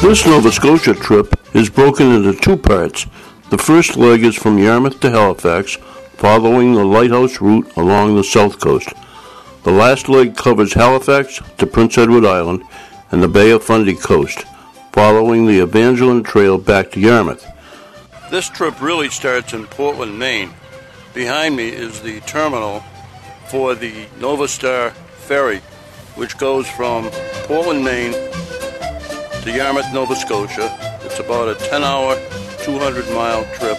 This Nova Scotia trip is broken into two parts. The first leg is from Yarmouth to Halifax, following the lighthouse route along the south coast. The last leg covers Halifax to Prince Edward Island and the Bay of Fundy coast, following the Evangeline Trail back to Yarmouth. This trip really starts in Portland, Maine. Behind me is the terminal for the Nova Star Ferry, which goes from Portland, Maine to Yarmouth, Nova Scotia. It's about a 10-hour, 200-mile trip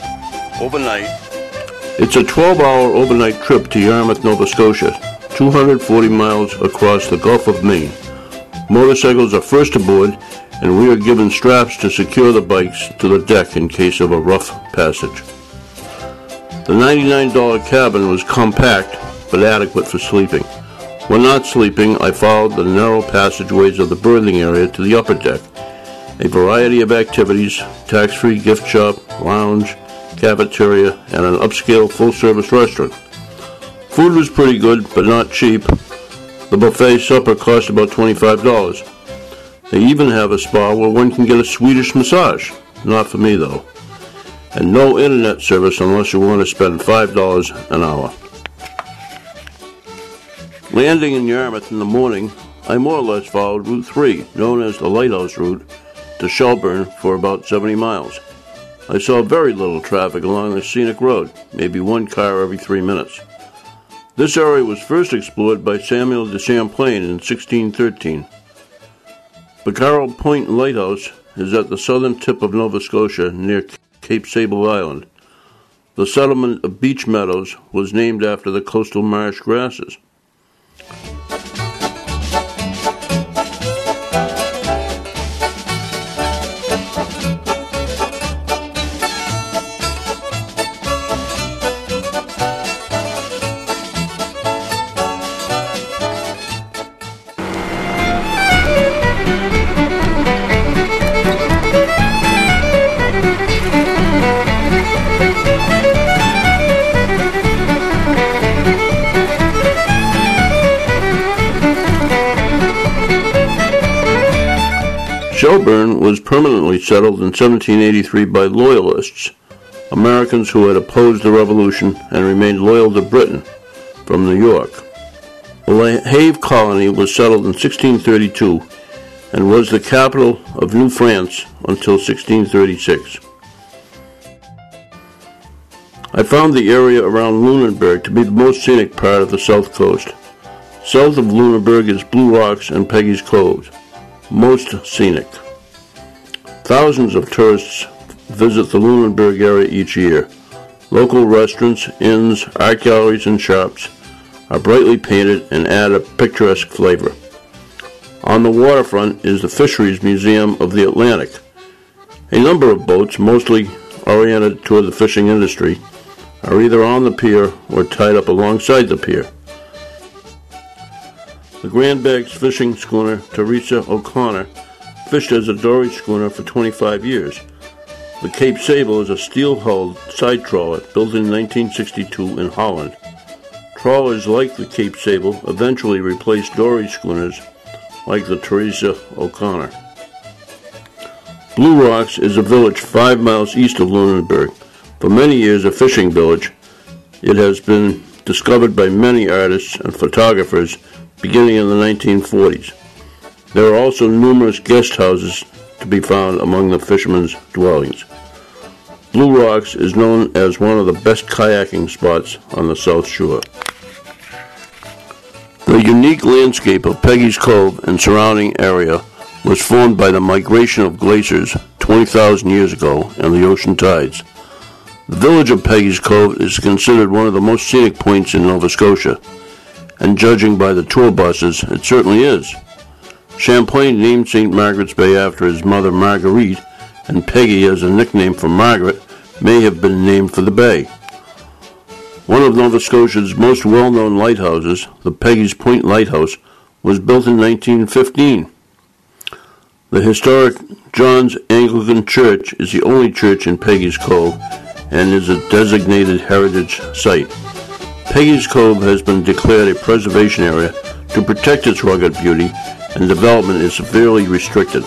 overnight. It's a 12-hour overnight trip to Yarmouth, Nova Scotia, 240 miles across the Gulf of Maine. Motorcycles are first aboard, and we are given straps to secure the bikes to the deck in case of a rough passage. The $99 cabin was compact, but adequate for sleeping. When not sleeping, I followed the narrow passageways of the berthing area to the upper deck. A variety of activities, tax-free gift shop, lounge, cafeteria, and an upscale full-service restaurant. Food was pretty good, but not cheap. The buffet supper cost about $25. They even have a spa where one can get a Swedish massage. Not for me, though. And no internet service unless you want to spend $5 an hour. Landing in Yarmouth in the morning, I more or less followed Route 3, known as the Lighthouse route, to Shelburne for about 70 miles. I saw very little traffic along the scenic road, maybe one car every 3 minutes. This area was first explored by Samuel de Champlain in 1613. Bacarrow Point Lighthouse is at the southern tip of Nova Scotia near Cape Sable Island. The settlement of Beach Meadows was named after the coastal marsh grasses. Shelburne was permanently settled in 1783 by Loyalists, Americans who had opposed the Revolution and remained loyal to Britain, from New York. The La Havre colony was settled in 1632 and was the capital of New France until 1636. I found the area around Lunenburg to be the most scenic part of the south coast. South of Lunenburg is Blue Rocks and Peggy's Cove. Most scenic. Thousands of tourists visit the Lunenburg area each year. Local restaurants, inns, art galleries, and shops are brightly painted and add a picturesque flavor. On the waterfront is the Fisheries Museum of the Atlantic. A number of boats, mostly oriented toward the fishing industry, are either on the pier or tied up alongside the pier. The Grand Bags fishing schooner Teresa O'Connor fished as a dory schooner for 25 years. The Cape Sable is a steel-hulled side trawler built in 1962 in Holland. Trawlers like the Cape Sable eventually replaced dory schooners like the Teresa O'Connor. Blue Rocks is a village 5 miles east of Lunenburg. For many years a fishing village, it has been discovered by many artists and photographers beginning in the 1940s. There are also numerous guest houses to be found among the fishermen's dwellings. Blue Rocks is known as one of the best kayaking spots on the South Shore. The unique landscape of Peggy's Cove and surrounding area was formed by the migration of glaciers 20,000 years ago and the ocean tides. The village of Peggy's Cove is considered one of the most scenic points in Nova Scotia, and judging by the tour buses, it certainly is. Champlain named St. Margaret's Bay after his mother Marguerite, and Peggy, as a nickname for Margaret, may have been named for the bay. One of Nova Scotia's most well-known lighthouses, the Peggy's Point Lighthouse, was built in 1915. The historic John's Anglican Church is the only church in Peggy's Cove and is a designated heritage site. Peggy's Cove has been declared a preservation area to protect its rugged beauty, and development is severely restricted.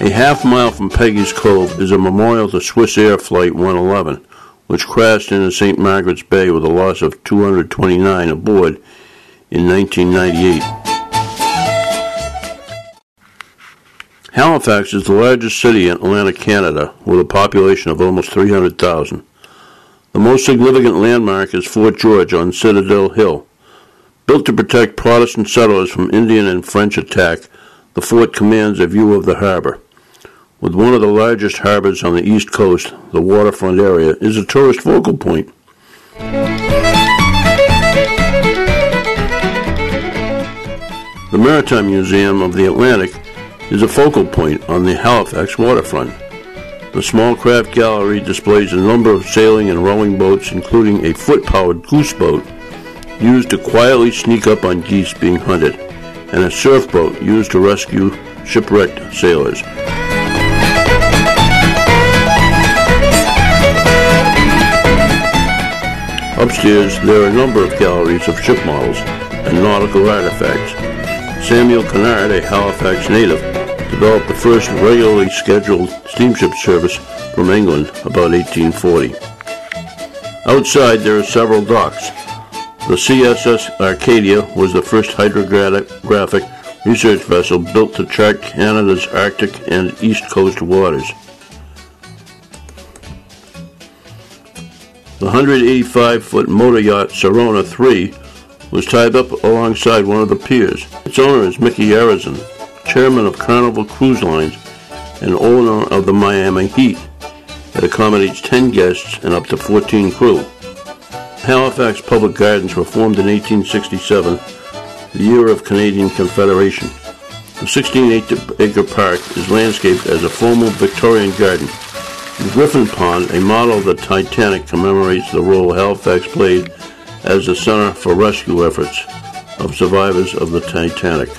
A half-mile from Peggy's Cove is a memorial to Swiss Air Flight 111, which crashed into St. Margaret's Bay with a loss of 229 aboard in 1998. Halifax is the largest city in Atlantic Canada, with a population of almost 300,000. The most significant landmark is Fort George on Citadel Hill. Built to protect Protestant settlers from Indian and French attack, the fort commands a view of the harbor. With one of the largest harbors on the East Coast, the waterfront area is a tourist focal point. The Maritime Museum of the Atlantic is a focal point on the Halifax waterfront. The small craft gallery displays a number of sailing and rowing boats, including a foot-powered goose boat used to quietly sneak up on geese being hunted, and a surf boat used to rescue shipwrecked sailors. Upstairs, there are a number of galleries of ship models and nautical artifacts. Samuel Kennard, a Halifax native, developed the first regularly scheduled steamship service from England about 1840. Outside, there are several docks. The CSS Arcadia was the first hydrographic research vessel built to chart Canada's Arctic and East Coast waters. The 185-foot motor yacht Serona 3 was tied up alongside one of the piers. Its owner is Mickey Arizon, chairman of Carnival Cruise Lines and owner of the Miami Heat. It accommodates 10 guests and up to 14 crew. Halifax Public Gardens were formed in 1867, the year of Canadian Confederation. The 16-acre park is landscaped as a formal Victorian garden. The Griffin Pond, a model of the Titanic, commemorates the role Halifax played as the center for rescue efforts of survivors of the Titanic.